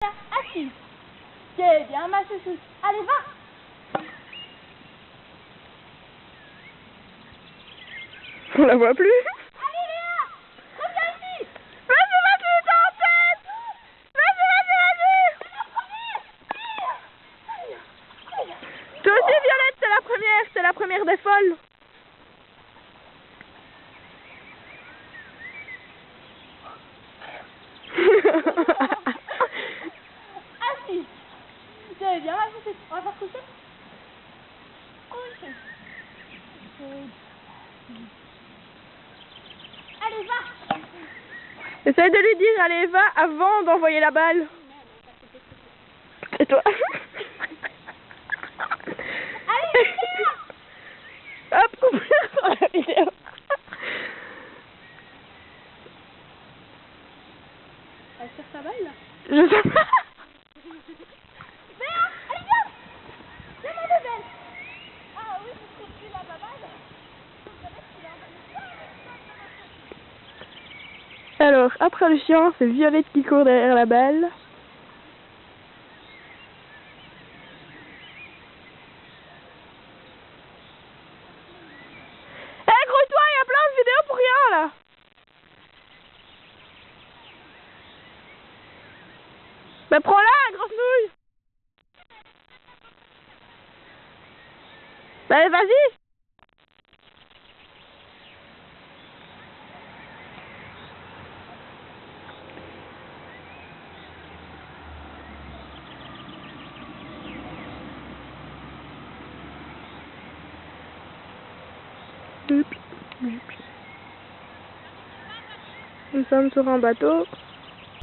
Assis. C'est bien ma chouchoute. Allez, va. On la voit plus. Allez, Léa. Reviens ici. Vas-y, t'es en tête. Vas-y. Toi aussi, Violette, c'est la première des folles. Assis. C'est bien ma chouchoute. On va faire coucher. Coucher. Allez, va. Essaye de lui dire, allez, va, avant d'envoyer la balle. Et toi? Allez, Léa. Hop, coupe sur la vidéo. Elle tire sa balle, là. Je sais pas. Léa, allez, viens. Viens, mon bébé. Ah oui, je trouve plus la balle. Alors, après le chien, c'est Violette qui court derrière la balle. Hé, grouille-toi, il y a plein de vidéos pour rien, là. Bah, prends-la, grosse nouille. Bah, vas-y. Nous sommes sur un bateau.